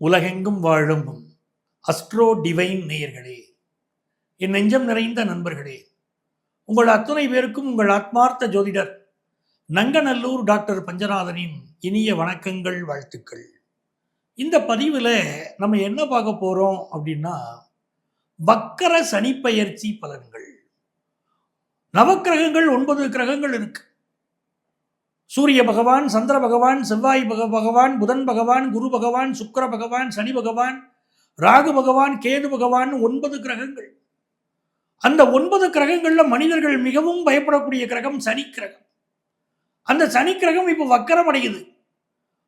உலகெங்கும் வாழும் astro divine நேயர்களே, என் நெஞ்சம் நிறைந்த நண்பர்களே, உங்கள் அத்துணை பேருக்கும் உங்கள் ஆத்மார்த்த ஜோதிடர் நங்கநல்லூர் டாக்டர் பஞ்சநாதனின் இனிய வணக்கங்கள், வாழ்த்துக்கள். இந்த பதிவில் நம்ம என்ன பார்க்க போகிறோம் அப்படின்னா, வக்கர சனிப்பெயர்ச்சி பலன்கள். நவக்கிரகங்கள் 9 கிரகங்கள் இருக்கு. சூரிய பகவான், சந்திர பகவான், செவ்வாய் பகவான், புதன் பகவான், குரு பகவான், சுக்கிர பகவான், சனி பகவான், ராகு பகவான், கேது பகவான், 9 கிரகங்கள். அந்த 9 கிரகங்கள்ல மனிதர்கள் மிகவும் பயப்படக்கூடிய கிரகம் சனி கிரகம். அந்த சனி கிரகம் இப்ப வக்கரம் அடையுது.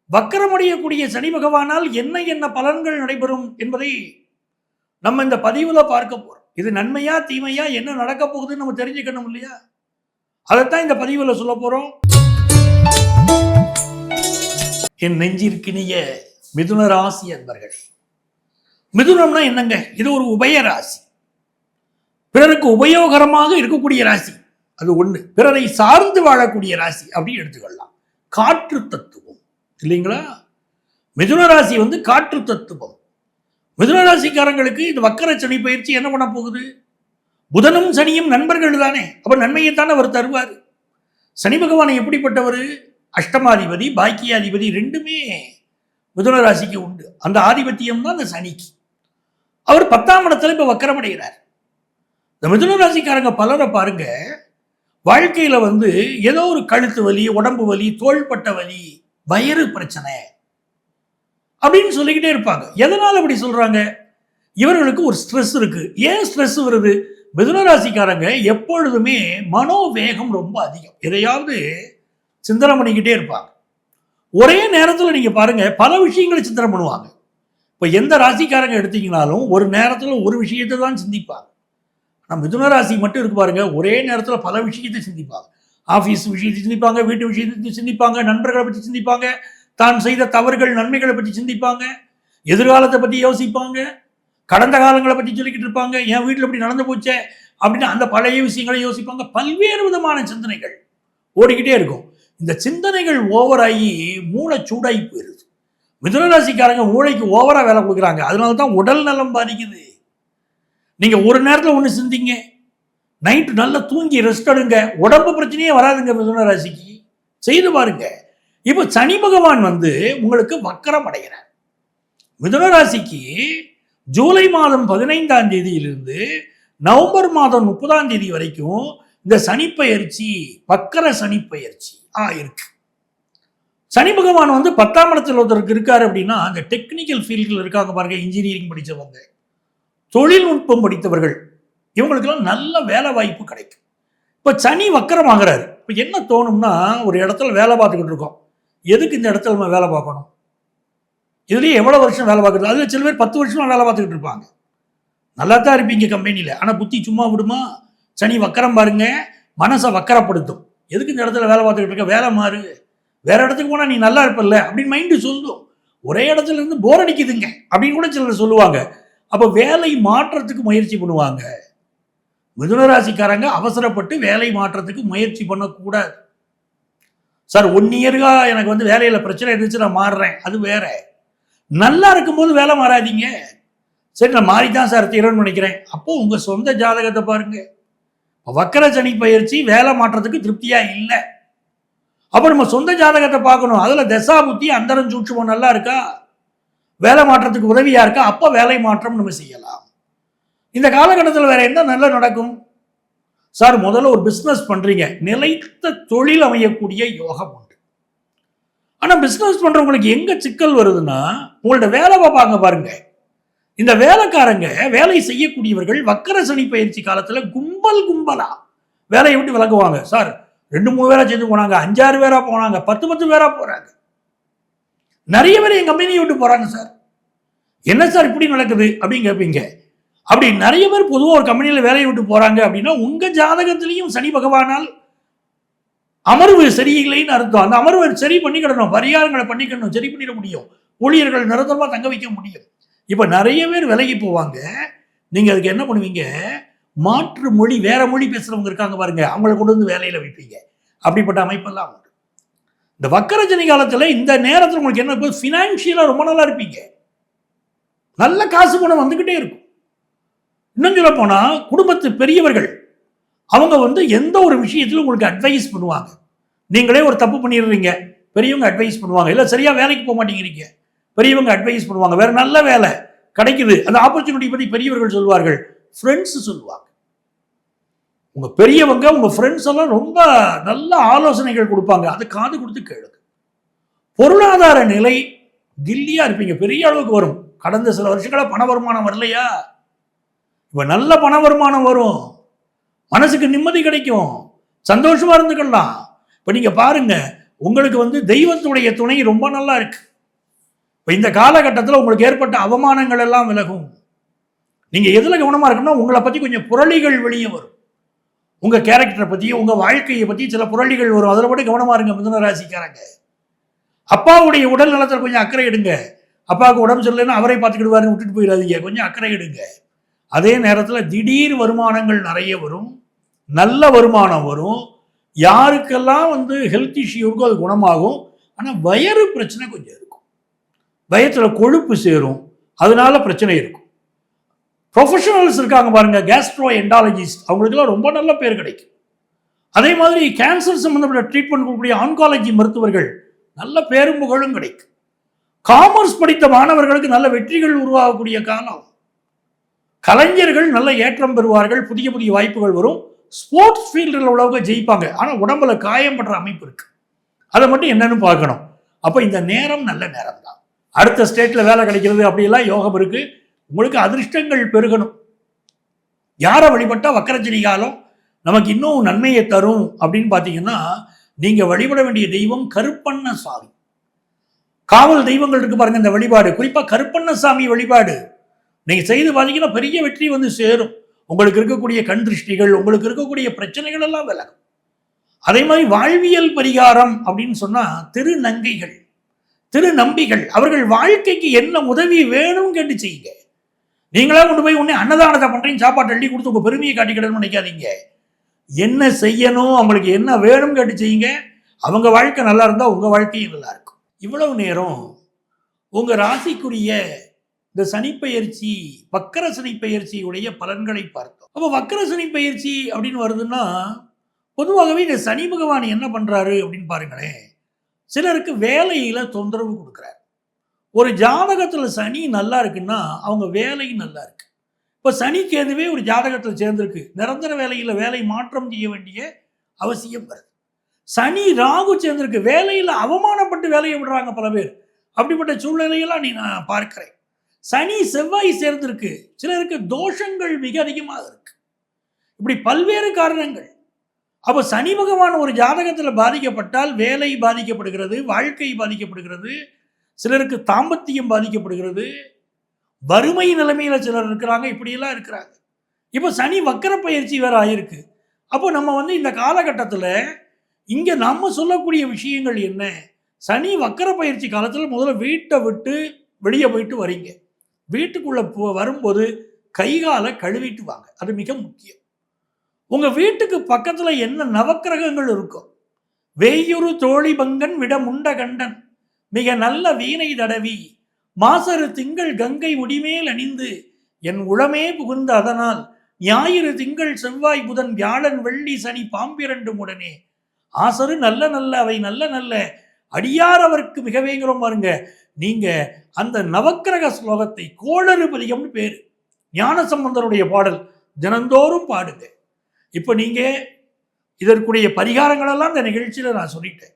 வக்கரம் அடையக்கூடிய சனி பகவானால் என்ன என்ன பலன்கள் நடைபெறும் என்பதை நம்ம இந்த பதிவுல பார்க்க போறோம். இது நன்மையா தீமையா, என்ன நடக்க போகுதுன்னு நம்ம தெரிஞ்சுக்கணும் இல்லையா? அதைத்தான் இந்த பதிவுல சொல்ல போறோம். என் நெஞ்சிற்கினிய மிதுன ராசி அன்பர்களே, மிதுனம்னா என்னங்க? இது ஒரு உபய ராசி, பிறருக்கு உபயோகரமாக இருக்கக்கூடிய ராசி. அது ஒண்ணு. பிறரை சார்ந்து வாழக்கூடிய ராசி அப்படின்னு எடுத்துக்கொள்ளலாம். காற்று தத்துவம் இல்லைங்களா? மிதுன ராசி காற்று தத்துவம். மிதுன ராசிக்காரங்களுக்கு இந்த வக்கர சனி பயிற்சி என்ன பண்ண போகுது? புதனும் சனியும் நண்பர்கள் தானே, அப்ப நன்மையைத்தானே அவர் தருவார். சனி பகவானை எப்படிப்பட்டவர்? அஷ்டமாதிபதி, பாக்கியாதிபதி, ரெண்டுமே மிதுன ராசிக்கு உண்டு. அந்த ஆதிபத்தியம் தான் அந்த சனிக்கு. அவர் 10ஆம் இடத்துல இப்ப வக்கரமடைகிறார். இந்த மிதுன ராசிக்காரங்க பலரை பாருங்க, வாழ்க்கையில ஏதோ ஒரு கழுத்து வலி, உடம்பு வலி, தோள்பட்ட வலி, வயிறு பிரச்சனை அப்படின்னு சொல்லிக்கிட்டே இருப்பாங்க. எதனால அப்படி சொல்றாங்க? இவர்களுக்கு ஒரு ஸ்ட்ரெஸ் இருக்கு. ஏன் ஸ்ட்ரெஸ் வருது? மிதுன ராசிக்காரங்க எப்பொழுதுமே மனோவேகம் ரொம்ப அதிகம். எதையாவது சிந்தனை பண்ணிக்கிட்டே இருப்பாங்க. ஒரே நேரத்தில் நீங்க பாருங்க, பல விஷயங்களை சிந்தனை பண்ணுவாங்க. இப்போ எந்த ராசிக்காரங்க எடுத்தீங்கனாலும் ஒரு நேரத்தில் ஒரு விஷயத்தை தான் சிந்திப்பாங்க. நம்ம மிதுன ராசி மட்டும் இருக்கு பாருங்க, ஒரே நேரத்தில் பல விஷயத்தை சிந்திப்பாங்க. ஆஃபீஸ் விஷயத்தை சிந்திப்பாங்க, வீட்டு விஷயத்தை சிந்திப்பாங்க, நண்பர்களை பற்றி சிந்திப்பாங்க, தான் செய்த தவறுகள் நன்மைகளை பற்றி சிந்திப்பாங்க, எதிர்காலத்தை பற்றி யோசிப்பாங்க, கடந்த காலங்களை பற்றி சொல்லிக்கிட்டு இருப்பாங்க. என் வீட்டில் இப்படி நடந்து போச்சே அப்படின்னு அந்த பழைய விஷயங்களை யோசிப்பாங்க. பல்வேறு விதமான சிந்தனைகள் ஓடிக்கிட்டே இருக்கும். இந்த சிந்தனைகள் ஓவராகி மூளை சூடாகி போயிருது. மிதுனராசிக்காரங்க மூளைக்கு ஓவரா வேலை கொடுக்குறாங்க. அதனால தான் உடல் நலம் பாதிக்குது. நீங்க ஒரு நேரத்தில் ஒன்று சிந்திங்க, நைட்டு நல்லா தூங்கி ரெஸ்ட் எடுங்க, உடம்பு பிரச்சனையே வராதுங்க. மிதுனராசிக்கு செய்து பாருங்க. இப்போ சனி பகவான் உங்களுக்கு வக்கரம் அடைகிறார். மிதுனராசிக்கு ஜூலை மாதம் 15ஆம் தேதியிலிருந்து நவம்பர் மாதம் 30ஆம் தேதி வரைக்கும் இந்த சனிப்பெயர்ச்சி, வக்கர சனிப்பெயர்ச்சி இருக்கு. சனி பகவான் 10ஆம் இடத்துல ஒருத்தருக்கு இருக்காரு அப்படின்னா, அந்த டெக்னிக்கல் ஃபீல்டில் இருக்காங்க பாருங்க, இன்ஜினியரிங் படித்தவங்க, தொழில்நுட்பம் படித்தவர்கள், இவங்களுக்கெல்லாம் நல்ல வேலை வாய்ப்பு கிடைக்கும். இப்போ சனி வக்கரம் ஆகிறாரு. இப்போ என்ன தோணும்னா, ஒரு இடத்துல வேலை பார்த்துக்கிட்டு இருக்கோம், எதுக்கு இந்த இடத்துல நம்ம வேலை பார்க்கணும்? இதுலேயே எவ்வளோ வருஷம் வேலை பார்க்குறது? அதில் சில பேர் 10 வருஷமா வேலை பார்த்துக்கிட்டு இருப்பாங்க. நல்லா தான் இருப்பீங்க கம்பெனியில், ஆனால் புத்தி சும்மா விடுமா? சனி வக்கரம் பாருங்க, மனசை வக்கரப்படுத்தும். எதுக்கு இந்த இடத்துல வேலை பார்த்துக்கிட்டு இருக்க? வேலை மாறு, வேற இடத்துக்கு போனால் நீ நல்லா இருப்பல்ல அப்படின்னு மைண்டு சொல்லும். ஒரே இடத்துல இருந்து போர் அடிக்குதுங்க அப்படின்னு கூட சிலர் சொல்லுவாங்க. அப்போ வேலை மாற்றத்துக்கு முயற்சி பண்ணுவாங்க. மிதுனராசிக்காரங்க அவசரப்பட்டு வேலை மாற்றத்துக்கு முயற்சி பண்ணக்கூடாது. சார் 1 இயர்கா எனக்கு வேலையில் பிரச்சனை இருந்துச்சு, நான் மாறுறேன், அது வேற. நல்லா இருக்கும்போது வேலை மாறாதீங்க. சரி, நான் மாறித்தான் சார் தீரன்னு நினைக்கிறேன். அப்போ உங்க சொந்த ஜாதகத்தை பாருங்க. வக்கர சனி பயிற்சி வேலை மாற்றத்துக்கு திருப்தியா இல்லை. அப்ப நம்ம சொந்த ஜாதகத்தை பார்க்கணும். அதுல தசா புத்தி அந்தரம் சூட்சுமம் நல்லா இருக்கா, வேலை மாற்றத்துக்கு உதவியா இருக்கா, அப்ப வேலை மாற்றம் நம்ம செய்யலாம். இந்த காலகட்டத்தில் வேற என்ன நல்லா நடக்கும்? சார், முதல்ல ஒரு பிசினஸ் பண்றீங்க, நிலைத்த தொழில் அமையக்கூடிய யோகம் உண்டு. ஆனா பிசினஸ் பண்றவங்களுக்கு எங்க சிக்கல் வருதுன்னா, உங்கள்ட்ட வேலை பார்ப்பாங்க பாருங்க, இந்த வேலைக்காரங்க, வேலை செய்யக்கூடியவர்கள் வக்கர சனி பயிற்சி காலத்துல கும்பலா வேலையை விட்டு விலகுவாங்க. சார், 2-3 பேரா சேர்ந்து போனாங்க, 5-6 பேரா போனாங்க, 10 பேரா போறாங்க. நிறைய பேர் என் கம்பெனியை விட்டு போறாங்க. சார், என்ன சார் இப்படி நடக்குது அப்படின்னு கேட்பீங்க. அப்படி நிறைய பேர் பொதுவாக ஒரு கம்பெனியில வேலையை விட்டு போறாங்க அப்படின்னா, உங்க ஜாதகத்திலையும் சனி பகவானால் அமர்வு சரியில்லைன்னு அர்த்தம். அந்த அமர்வை சரி பண்ணிக்கிடணும், பரிகாரங்களை பண்ணிக்கணும், சரி பண்ணிட முடியும், ஊழியர்கள் நிரந்தரமா தங்க வைக்க முடியும். இப்ப நிறைய பேர் விலகி போவாங்க. நீங்க அதுக்கு என்ன பண்ணுவீங்க? மாற்று மொழி, வேற மொழி பேசுறவங்க இருக்காங்க பாருங்க, அவங்களை கொண்டு வேலையில வைப்பீங்க. அப்படிப்பட்ட அமைப்பெல்லாம் உண்டு. இந்த வக்கர சனி காலத்துல இந்த நேரத்தில் உங்களுக்கு என்ன, ஃபினான்ஷியலா ரொம்ப நல்லா இருப்பீங்க. நல்ல காசு பணம் வந்துகிட்டே இருக்கும். இன்னும் சொல்ல போனா குடும்பத்து பெரியவர்கள் அவங்க வந்து எந்த ஒரு விஷயத்திலும் உங்களுக்கு அட்வைஸ் பண்ணுவாங்க. நீங்களே ஒரு தப்பு பண்ணிடுறீங்க, பெரியவங்க அட்வைஸ் பண்ணுவாங்க. இல்லை சரியா வேலைக்கு போக மாட்டேங்கிறீங்க, பெரியவங்க அட்வைஸ் பண்ணுவாங்க. வேற நல்ல வேலை கிடைக்குது, அந்த ஆப்பர்ச்சுனிட்டி பற்றி பெரியவர்கள் சொல்வார்கள், ஃப்ரெண்ட்ஸ் சொல்லுவாங்க. உங்க பெரியவங்க உங்க ஃப்ரெண்ட்ஸ் எல்லாம் ரொம்ப நல்ல ஆலோசனைகள் கொடுப்பாங்க, அது காது கொடுத்து கேளுங்க. பொருளாதார நிலை கில்லியா இருப்பீங்க, பெரிய அளவுக்கு வரும். கடந்த சில வருஷங்களா பண வருமானம் வரலையா, இப்ப நல்ல பண வருமானம் வரும், மனசுக்கு நிம்மதி கிடைக்கும், சந்தோஷமா இருந்துக்கலாம். இப்ப நீங்க பாருங்க, உங்களுக்கு வந்து தெய்வத்துடைய துணை ரொம்ப நல்லா இருக்கு. இப்ப இந்த காலகட்டத்தில் உங்களுக்கு ஏற்பட்ட அவமானங்கள் எல்லாம் விலகும். நீங்க எதுல கவனமா இருக்கணும்னா, உங்களை பத்தி கொஞ்சம் புரளிகள் வெளியே வரும். உங்க கேரக்டரை பத்தி, உங்க வாழ்க்கையை பத்தி சில புரளிகள் வரும். அதில் மட்டும் கவனமா இருங்க மிதுன ராசிக்காரங்க. அப்பாவுடைய உடல் நலத்தில் கொஞ்சம் அக்கறை எடுங்க. அப்பாவுக்கு உடம்பு சரியில்லைன்னா அவரை பார்த்துக்கிடுவாருன்னு விட்டுட்டு போயிடாதீங்க, கொஞ்சம் அக்கறை எடுங்க. அதே நேரத்தில் திடீர் வருமானங்கள் நிறைய வரும், நல்ல வருமானம் வரும். யாருக்கெல்லாம் வந்து ஹெல்த் இஷ்யூ இருக்கோ அது குணமாகும். ஆனால் வயிறு பிரச்சனை கொஞ்சம் இருக்கும், வயத்தில் கொழுப்பு சேரும், அதனால பிரச்சனை இருக்கும். ப்ரொஃபஷனல்ஸ் இருக்காங்க பாருங்க, கேஸ்ட்ரோ எண்டாலஜிஸ்ட், அவங்களுக்கெல்லாம் ரொம்ப நல்ல பேர் கிடைக்கும். அதே மாதிரி கேன்சர் சம்பந்தப்பட்ட ட்ரீட்மெண்ட் கொடுக்கக்கூடிய ஆன்காலஜி மருத்துவர்கள் நல்ல பேரும் புகழும் கிடைக்கும். காமர்ஸ் படித்த மாணவர்களுக்கு நல்ல வெற்றிகள் உருவாகக்கூடிய காலம். கலைஞர்கள் நல்ல ஏற்றம் பெறுவார்கள், புதிய புதிய வாய்ப்புகள் வரும். ஸ்போர்ட்ஸ் ஃபீல்டில் உள்ளவங்க ஜெயிப்பாங்க, ஆனால் உடம்புல காயம் படுற அமைப்பு இருக்கு, அதை மட்டும் என்னன்னு பார்க்கணும். அப்போ இந்த நேரம் நல்ல நேரம் தான். அடுத்த ஸ்டேட்டில் வேலை கிடைக்கிறது அப்படியெல்லாம் யோகம் இருக்கு. உங்களுக்கு அதிர்ஷ்டங்கள் பெருகணும். யாரை வழிபட்டா வக்கரச்சனி காலம் நமக்கு இன்னும் நன்மையை தரும் அப்படின்னு பார்த்தீங்கன்னா, நீங்க வழிபட வேண்டிய தெய்வம் கருப்பண்ணசாமி. காவல் தெய்வங்கள் இருக்கு பாருங்க, இந்த வழிபாடு, குறிப்பா கருப்பண்ணசாமி வழிபாடு நீங்க செய்து பார்த்தீங்கன்னா பெரிய வெற்றி வந்து சேரும். உங்களுக்கு இருக்கக்கூடிய கண் திருஷ்டிகள், உங்களுக்கு இருக்கக்கூடிய பிரச்சனைகள் எல்லாம் விலகும். அதே மாதிரி வாழ்வியல் பரிகாரம் அப்படின்னு சொன்னா, திருநங்கைகள், திருநம்பிகள், அவர்கள் வாழ்க்கைக்கு என்ன உதவி வேணும் கேட்டு செய்யுங்க. நீங்களா கொண்டு போய் உடனே அன்னதானத்தை பண்றீங்க, சாப்பாட்டு அள்ளி கொடுத்து உங்க பெருமையை காட்டிக்கிடணும்னு நினைக்காதீங்க. என்ன செய்யணும், அவங்களுக்கு என்ன வேணும் கேட்டு செய்யுங்க. அவங்க வாழ்க்கை நல்லா இருந்தா உங்க வாழ்க்கையும் நல்லா இருக்கும். இவ்வளவு நேரம் உங்க ராசிக்குரிய இந்த சனிப்பெயர்ச்சி, வக்கர சனிப்பெயர்ச்சியுடைய பலன்களை பார்த்தோம். அப்போ வக்கர சனிப்பெயர்ச்சி அப்படின்னு வருதுன்னா, பொதுவாகவே இந்த சனி பகவான் என்ன பண்றாரு அப்படின்னு பாருங்களேன். சிலருக்கு வேலையில தொந்தரவு கொடுக்குறாரு. ஒரு ஜாதகத்தில் சனி நல்லா இருக்குன்னா அவங்க வேலையும் நல்லா இருக்கு. இப்போ சனி கேதுவே ஒரு ஜாதகத்தில் சேர்ந்திருக்கு, நிரந்தர வேலையில் வேலை மாற்றம் செய்ய வேண்டிய அவசியம் வருது. சனி ராகு சேர்ந்திருக்கு, வேலையில் அவமானப்பட்டு வேலையை விடுறாங்க பல பேர். அப்படிப்பட்ட சூழ்நிலையெல்லாம் நான் பார்க்கிறேன். சனி செவ்வாய் சேர்ந்திருக்கு, சிலருக்கு தோஷங்கள் மிக அதிகமாக இருக்கு. இப்படி பல்வேறு காரணங்கள். அப்போ சனி பகவான் ஒரு ஜாதகத்தில் பாதிக்கப்பட்டால் வேலை பாதிக்கப்படுகிறது, வாழ்க்கை பாதிக்கப்படுகிறது, சிலருக்கு தாம்பத்தியம் பாதிக்கப்படுகிறது, வறுமை நிலைமையில சிலர் இருக்கிறாங்க, இப்படியெல்லாம் இருக்கிறாங்க. இப்போ சனி வக்கர பயிற்சி வேற ஆயிருக்கு. அப்போ நம்ம வந்து இந்த காலகட்டத்தில் இங்கே நம்ம சொல்லக்கூடிய விஷயங்கள் என்ன, சனி வக்கர பயிற்சி காலத்தில் முதல்ல வீட்டை விட்டு வெளியே போயிட்டு வரீங்க, வீட்டுக்குள்ள வரும்போது கைகாலை கழுவிட்டு வாங்க, அது மிக முக்கியம். உங்க வீட்டுக்கு பக்கத்துல என்ன நவக்கிரகங்கள் இருக்கும், வேயுரு தோழி பங்கன் விட முண்ட கண்டன் மிக நல்ல வீணை தடவி மாசரு திங்கள் கங்கை முடிமேல் அணிந்து என் உளமே புகுந்த அதனால் ஞாயிறு திங்கள் செவ்வாய் புதன் வியாழன் வெள்ளி சனி பாம்பிரண்டும் உடனே ஆசரு நல்ல நல்ல அவை நல்ல நல்ல அடியார் அவருக்கு மிகவேங்கிறோம் பாருங்க. நீங்க அந்த நவக்கிரக ஸ்லோகத்தை கோளறு பதிகம்னு பேரு, ஞான சம்பந்தருடைய பாடல், தினந்தோறும் பாடுங்க. இப்போ நீங்க இதற்குரிய பரிகாரங்கள் எல்லாம் இந்த நிகழ்ச்சியில நான் சொல்லிட்டேன்.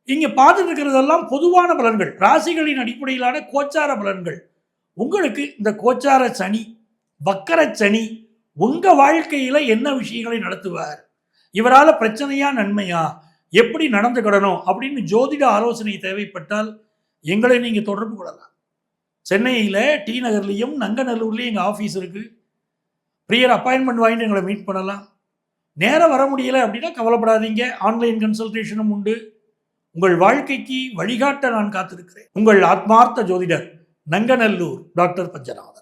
இங்க பார்த்துட்டு இருக்கிறதெல்லாம் பொதுவான பலன்கள், ராசிகளின் அடிப்படையிலான கோச்சார பலன்கள். உங்களுக்கு இந்த கோச்சார சனி, வக்கர சனி உங்க வாழ்க்கையில என்ன விஷயங்களை நடத்துவார், இவரால் பிரச்சனையா நன்மையா, எப்படி நடந்துக்கிடணும் அப்படின்னு ஜோதிட ஆலோசனை தேவைப்பட்டால் எங்களை நீங்க தொடர்பு கொள்ளலாம். சென்னையில டி நகர்லையும் நங்கநல்லூர்லையும் எங்க ஆஃபீஸ் இருக்கு. ப்ரியர் அப்பாயின்மெண்ட் வாங்கிட்டு எங்களை மீட் பண்ணலாம். நேரம் வர முடியல அப்படின்னா கவலைப்படாதீங்க, ஆன்லைன் கன்சல்டேஷனும் உண்டு. உங்கள் வாழ்க்கைக்கு வழிகாட்ட நான் காத்திருக்கிறேன். உங்கள் ஆத்மார்த்த ஜோதிடர், நங்கநல்லூர் டாக்டர் பஞ்சநாதன்.